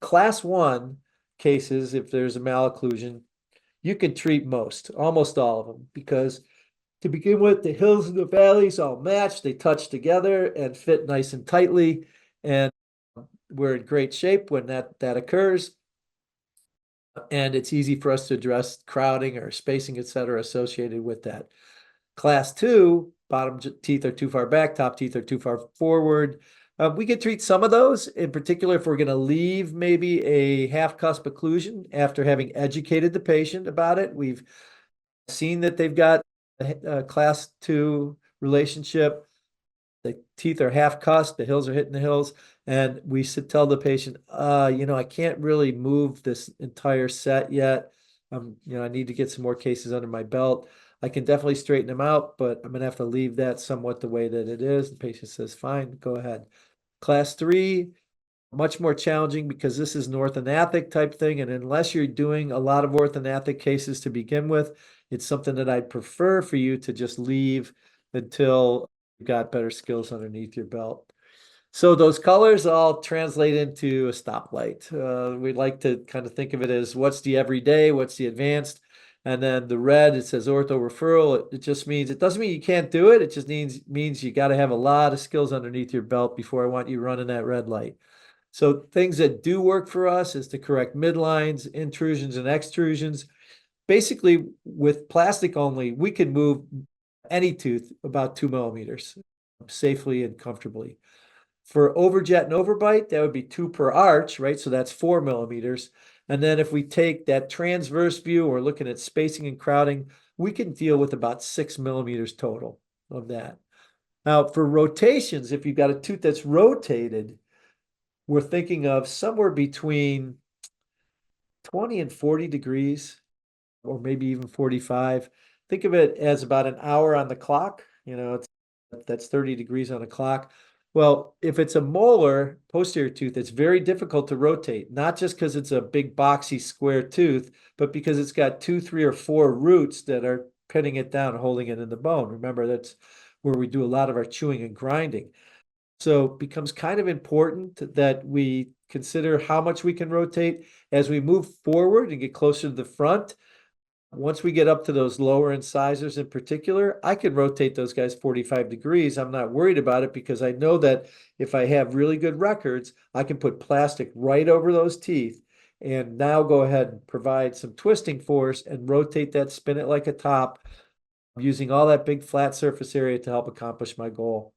Class 1 cases, if there's a malocclusion, you can treat almost all of them, because to begin with, the hills and the valleys all match, they touch together and fit nice and tightly, and we're in great shape when that occurs. And it's easy for us to address crowding or spacing, et cetera, associated with that. Class 2, bottom teeth are too far back, top teeth are too far forward. We can treat some of those, in particular if we're going to leave maybe a half cusp occlusion after having educated the patient about it. We've seen that they've got a class 2 relationship. The teeth are half cusped, the hills are hitting the hills, and we should tell the patient, I can't really move this entire set yet. I need to get some more cases under my belt. I can definitely straighten them out, but I'm gonna have to leave that somewhat the way that it is. The patient says, fine, go ahead. Class 3, much more challenging because this is an orthognathic type thing, and unless you're doing a lot of orthognathic cases to begin with, it's something that I'd prefer for you to just leave until you've got better skills underneath your belt. So those colors all translate into a stoplight. We like to kind of think of it as what's the everyday, what's the advanced, and then the red, it says ortho referral. It just means, it doesn't mean you can't do it. It just means you got to have a lot of skills underneath your belt before I want you running that red light. So things that do work for us is to correct midlines, intrusions, and extrusions. Basically, with plastic only, we can move any tooth about 2 millimeters safely and comfortably. For overjet and overbite, that would be 2 per arch, right? So that's 4 millimeters. And then if we take that transverse view, or looking at spacing and crowding, we can deal with about 6 millimeters total of that. Now, for rotations, if you've got a tooth that's rotated, we're thinking of somewhere between 20 and 40 degrees, or maybe even 45. Think of it as about an hour on the clock. That's 30 degrees on the clock. Well, if it's a molar posterior tooth, it's very difficult to rotate, not just because it's a big boxy square tooth, but because it's got 2, 3, or 4 roots that are pinning it down, holding it in the bone. Remember, that's where we do a lot of our chewing and grinding. So it becomes kind of important that we consider how much we can rotate as we move forward and get closer to the front. Once we get up to those lower incisors in particular, I can rotate those guys 45 degrees. I'm not worried about it because I know that if I have really good records, I can put plastic right over those teeth and now go ahead and provide some twisting force and rotate that, spin it like a top, using all that big flat surface area to help accomplish my goal.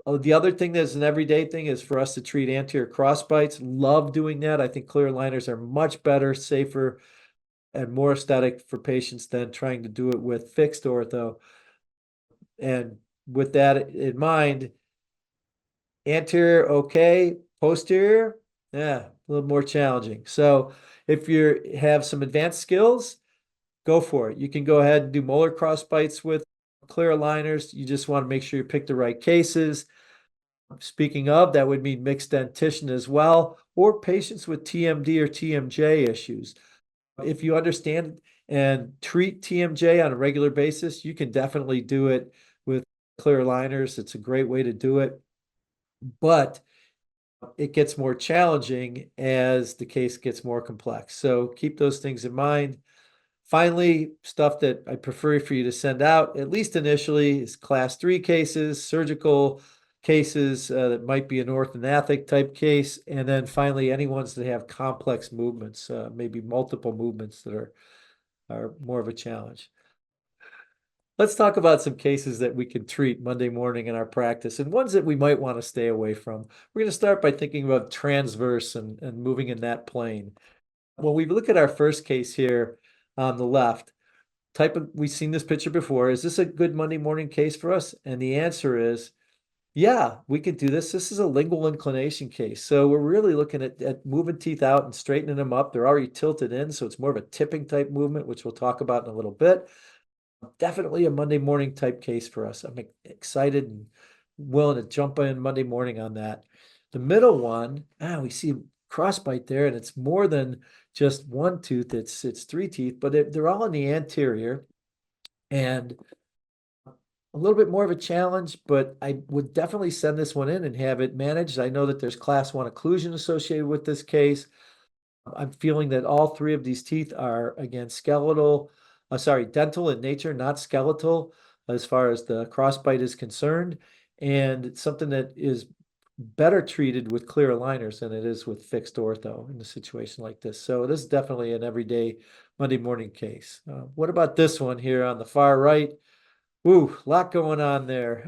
Oh, the other thing that's an everyday thing is for us to treat anterior crossbites. Love doing that. I think clear aligners are much better, safer, and more aesthetic for patients than trying to do it with fixed ortho. And with that in mind, anterior, okay, posterior, yeah, a little more challenging. So if you have some advanced skills, go for it. You can go ahead and do molar crossbites with clear aligners. You just want to make sure you pick the right cases. Speaking of, that would mean mixed dentition as well, or patients with TMD or TMJ issues. If you understand and treat TMJ on a regular basis, you can definitely do it with clear aligners. It's a great way to do it, but it gets more challenging as the case gets more complex. So keep those things in mind. Finally, stuff that I prefer for you to send out, at least initially, is class 3 cases, surgical cases that might be an orthognathic type case, and then finally, any ones that have complex movements, maybe multiple movements that are more of a challenge. Let's talk about some cases that we can treat Monday morning in our practice and ones that we might want to stay away from. We're going to start by thinking about transverse and moving in that plane. When we look at our first case here on the left, we've seen this picture before. Is this a good Monday morning case for us? And the answer is, yeah, we could do this. This is a lingual inclination case. So we're really looking at moving teeth out and straightening them up. They're already tilted in, so it's more of a tipping type movement, which we'll talk about in a little bit. Definitely a Monday morning type case for us. I'm excited and willing to jump in Monday morning on that. The middle one, we see crossbite there, and it's more than just one tooth. It's 3 teeth, but they're all in the anterior. And a little bit more of a challenge, but I would definitely send this one in and have it managed. I know that there's class one occlusion associated with this case. I'm feeling that all three of these teeth are, again, dental in nature, not skeletal, as far as the crossbite is concerned. And it's something that is better treated with clear aligners than it is with fixed ortho in a situation like this. So this is definitely an everyday Monday morning case. What about this one here on the far right? Ooh, a lot going on there.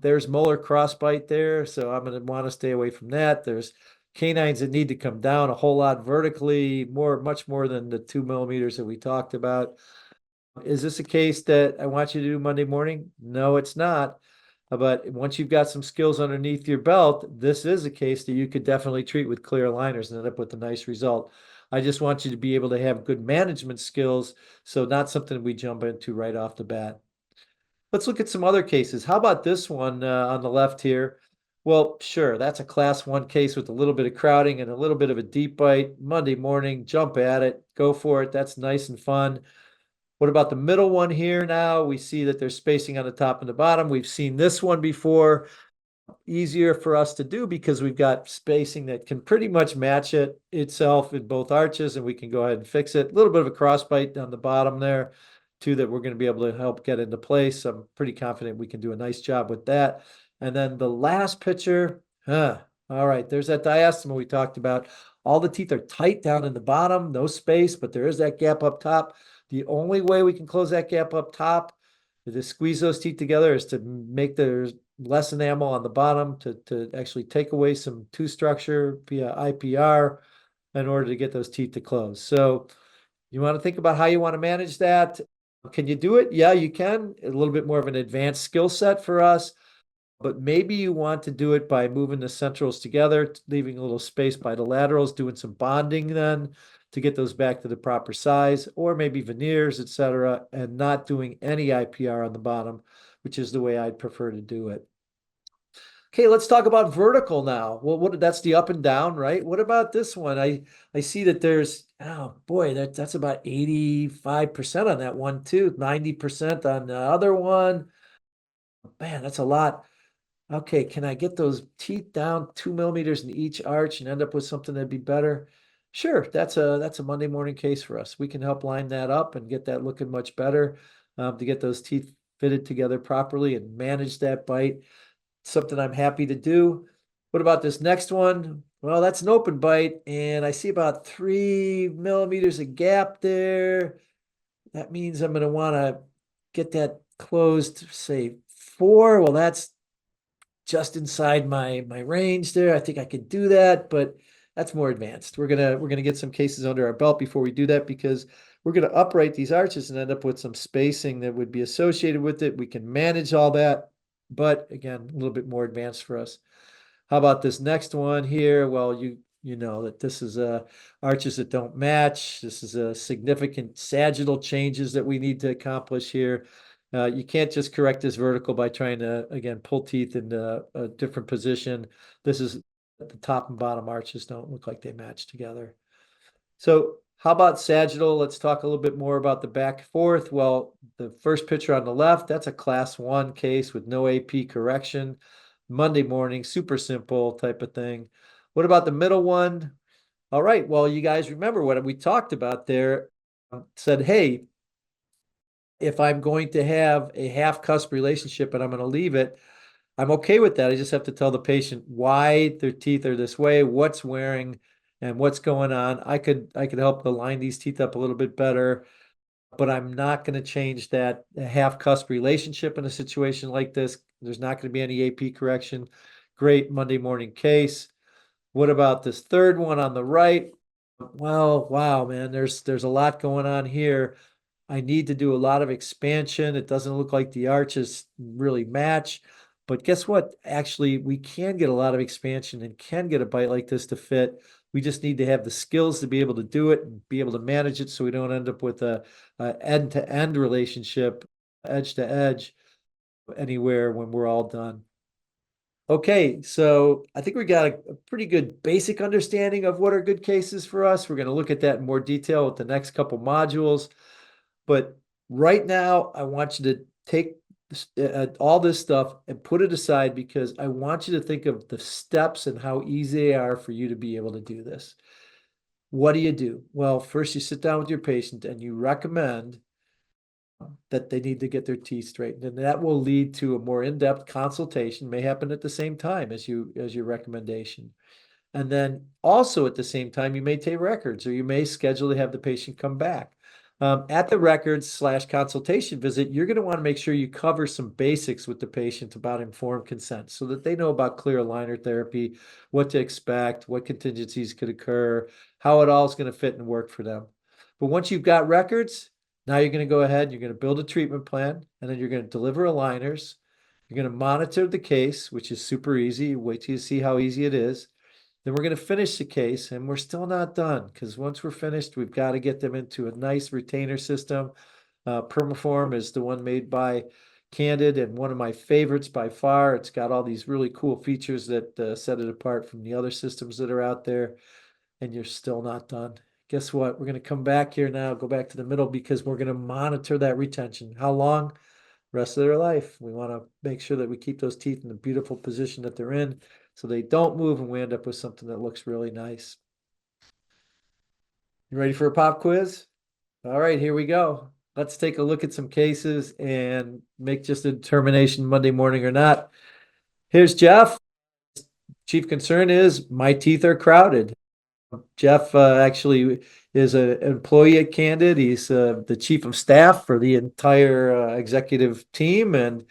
There's molar crossbite there, so I'm going to want to stay away from that. There's canines that need to come down a whole lot vertically, much more than the 2 millimeters that we talked about. Is this a case that I want you to do Monday morning? No, it's not. But once you've got some skills underneath your belt, this is a case that you could definitely treat with clear aligners and end up with a nice result. I just want you to be able to have good management skills, so not something we jump into right off the bat. Let's look at some other cases. How about this one on the left here? Well, sure, that's a class one case with a little bit of crowding and a little bit of a deep bite. Monday morning, jump at it, go for it. That's nice and fun. What about the middle one here now? We see that there's spacing on the top and the bottom. We've seen this one before. Easier for us to do because we've got spacing that can pretty much match it itself in both arches, and we can go ahead and fix it. A little bit of a crossbite on the bottom there, too, that we're going to be able to help get into place. I'm pretty confident we can do a nice job with that. And then the last picture, all right, there's that diastema we talked about. All the teeth are tight down in the bottom, no space, but there is that gap up top. The only way we can close that gap up top to squeeze those teeth together is to make the less enamel on the bottom to actually take away some tooth structure via IPR in order to get those teeth to close. So you want to think about how you want to manage that. Can you do it? Yeah, you can. A little bit more of an advanced skill set for us, but maybe you want to do it by moving the centrals together, leaving a little space by the laterals, doing some bonding then to get those back to the proper size, or maybe veneers, etc., and not doing any IPR on the bottom, which is the way I'd prefer to do it. Okay, let's talk about vertical now. Well, that's the up and down, right? What about this one? I see that there's, oh boy, that's about 85% on that one too, 90% on the other one. Man, that's a lot. Okay, can I get those teeth down 2 millimeters in each arch and end up with something that'd be better? Sure, that's a Monday morning case for us. We can help line that up and get that looking much better, to get those teeth fitted together properly and manage that bite. Something I'm happy to do. What about this next one? Well, that's an open bite, and I see about 3 millimeters of gap there. That means I'm going to want to get that closed, say 4. Well, that's just inside my range there. I think I could do that, but that's more advanced. We're gonna get some cases under our belt before we do that, because we're gonna upright these arches and end up with some spacing that would be associated with it. We can manage all that, but again, a little bit more advanced for us. How about this next one here? Well, you know that this is arches that don't match. This is a significant sagittal changes that we need to accomplish here. You can't just correct this vertical by trying to, again, pull teeth into a different position. This is the top and bottom arches don't look like they match together. So how about sagittal? Let's talk a little bit more about the back and forth. Well, the first picture on the left, that's a class 1 case with no AP correction. Monday morning, super simple type of thing. What about the middle one? All right, well, you guys remember what we talked about there. Said, hey, if I'm going to have a half cusp relationship and I'm going to leave it, I'm okay with that. I just have to tell the patient why their teeth are this way, what's wearing, and what's going on. I could help align these teeth up a little bit better, but I'm not going to change that half cusp relationship in a situation like this. There's not going to be any AP correction. Great Monday morning case. What about this third one on the right? Well, wow, man, there's a lot going on here. I need to do a lot of expansion. It doesn't look like the arches really match. But guess what? Actually, we can get a lot of expansion and can get a bite like this to fit. We just need to have the skills to be able to do it and be able to manage it so we don't end up with a end-to-end relationship, edge to edge, anywhere when we're all done. Okay, so I think we got a pretty good basic understanding of what are good cases for us. We're going to look at that in more detail with the next couple modules. But right now, I want you to take all this stuff and put it aside because I want you to think of the steps and how easy they are for you to be able to do this. What do you do? Well, first you sit down with your patient and you recommend that they need to get their teeth straightened, and that will lead to a more in-depth consultation, may happen at the same time as your recommendation. And then also at the same time, you may take records or you may schedule to have the patient come back. At the records/consultation visit, you're going to want to make sure you cover some basics with the patient about informed consent so that they know about clear aligner therapy, what to expect, what contingencies could occur, how it all is going to fit and work for them. But once you've got records, now you're going to go ahead, you're going to build a treatment plan, and then you're going to deliver aligners. You're going to monitor the case, which is super easy. Wait till you see how easy it is. Then we're going to finish the case, and we're still not done because once we're finished, we've got to get them into a nice retainer system. Permaform is the one made by Candid and one of my favorites by far. It's got all these really cool features that set it apart from the other systems that are out there, and you're still not done. Guess what? We're going to come back here now, go back to the middle because we're going to monitor that retention. How long? Rest of their life. We want to make sure that we keep those teeth in the beautiful position that they're in so they don't move and we end up with something that looks really nice. You ready for a pop quiz? All right, here we go. Let's take a look at some cases and make just a determination Monday morning or not. Here's Jeff. Chief concern is my teeth are crowded. Jeff actually is an employee at Candid. He's the chief of staff for the entire executive team, and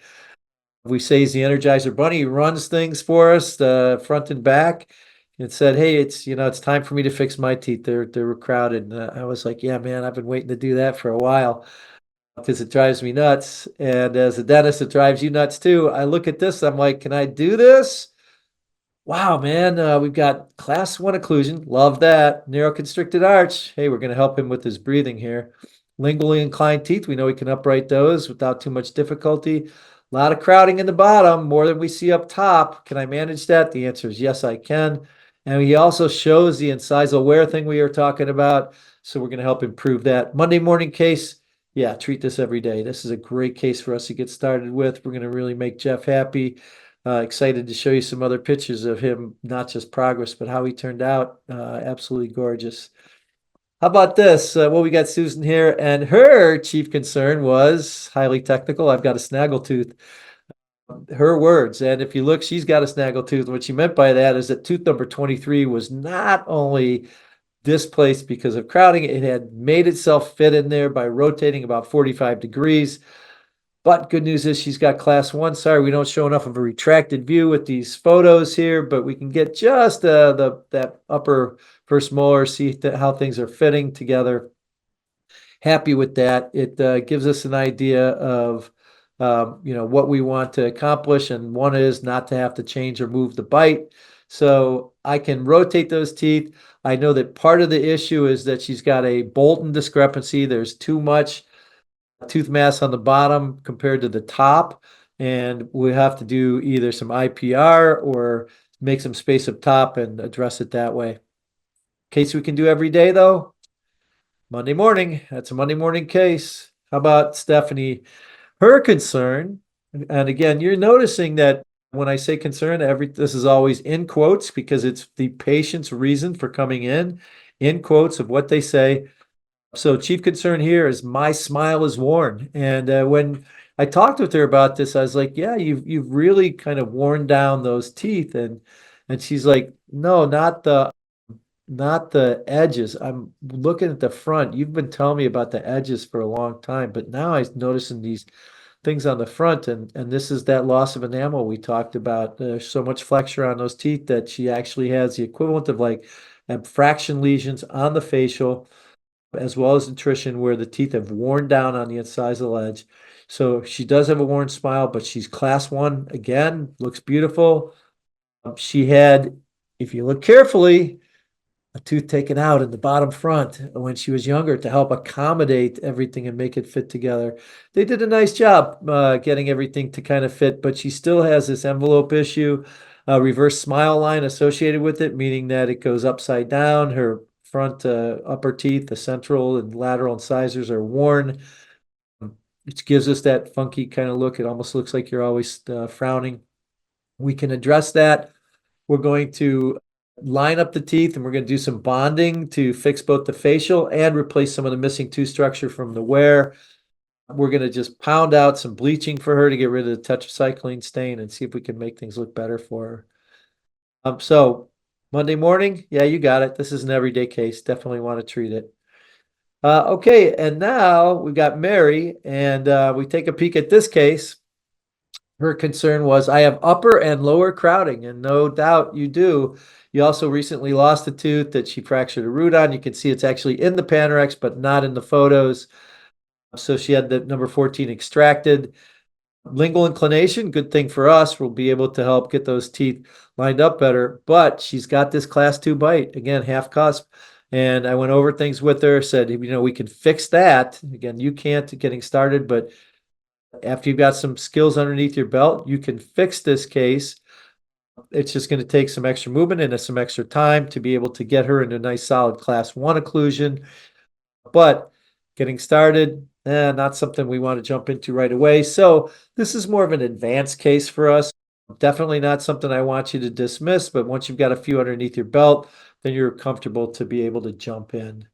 we say he's the Energizer Bunny. He runs things for us, front and back. And said, "Hey, it's time for me to fix my teeth. They're crowded." And I was like, "Yeah, man, I've been waiting to do that for a while because it drives me nuts." And as a dentist, it drives you nuts too. I look at this, I'm like, "Can I do this?" Wow, man, we've got class 1 occlusion. Love that. Narrow-constricted arch. Hey, we're going to help him with his breathing here. Lingually inclined teeth. We know we can upright those without too much difficulty. A lot of crowding in the bottom, more than we see up top. Can I manage that? The answer is yes, I can. And he also shows the incisal wear thing we were talking about. So we're going to help improve that. Monday morning case. Yeah, treat this every day. This is a great case for us to get started with. We're going to really make Jeff happy. Excited to show you some other pictures of him, not just progress, but how he turned out. Absolutely gorgeous. How about this? Well, we got Susan here, and her chief concern was highly technical. I've got a snaggletooth. Her words, and if you look, she's got a snaggletooth. What she meant by that is that tooth number 23 was not only displaced because of crowding, it had made itself fit in there by rotating about 45 degrees. But good news is she's got class 1. Sorry, we don't show enough of a retracted view with these photos here, but we can get just that upper first molar, see how things are fitting together. Happy with that. It gives us an idea of what we want to accomplish, and one is not to have to change or move the bite. So I can rotate those teeth. I know that part of the issue is that she's got a Bolton discrepancy. There's too much tooth mass on the bottom compared to the top, and we have to do either some IPR or make some space up top and address it that way. Case we can do every day though, Monday morning. That's a Monday morning case. How about Stephanie? Her concern, and again, you're noticing that when I say concern, this is always in quotes because it's the patient's reason for coming in quotes of what they say. So chief concern here is my smile is worn. And when I talked with her about this, I was like, "Yeah, you've really kind of worn down those teeth." And she's like, "No, not the edges. I'm looking at the front. You've been telling me about the edges for a long time, but now I'm noticing these things on the front, and this is that loss of enamel we talked about. There's so much flexure on those teeth that she actually has the equivalent of like abfraction lesions on the facial, as well as attrition where the teeth have worn down on the incisal edge. So she does have a worn smile, but she's class 1 again, looks beautiful. She had, if you look carefully, a tooth taken out in the bottom front when she was younger to help accommodate everything and make it fit together. They did a nice job getting everything to kind of fit, but she still has this envelope issue, reverse smile line associated with it, meaning that it goes upside down. Her front upper teeth, the central and lateral incisors are worn. which gives us that funky kind of look. It almost looks like you're always frowning. We can address that. We're going to line up the teeth and we're going to do some bonding to fix both the facial and replace some of the missing tooth structure from the wear. We're going to just pound out some bleaching for her to get rid of the tetracycline stain and see if we can make things look better for her. So Monday morning, yeah, you got it. This is an everyday case. Definitely want to treat it. Okay, and now we got Mary, and we take a peek at this case. Her concern was, I have upper and lower crowding, and no doubt you do. You also recently lost a tooth that she fractured a root on. You can see it's actually in the Panorex, but not in the photos. So she had the number 14 extracted. Lingual inclination, good thing for us. We'll be able to help get those teeth lined up better. But she's got this class 2 bite, again, half cusp. And I went over things with her, said, we can fix that. Again, you can't getting started, but after you've got some skills underneath your belt, you can fix this case. It's just going to take some extra movement and some extra time to be able to get her into a nice solid class 1 occlusion. But getting started, not something we want to jump into right away. So this is more of an advanced case for us. Definitely not something I want you to dismiss, but once you've got a few underneath your belt, then you're comfortable to be able to jump in.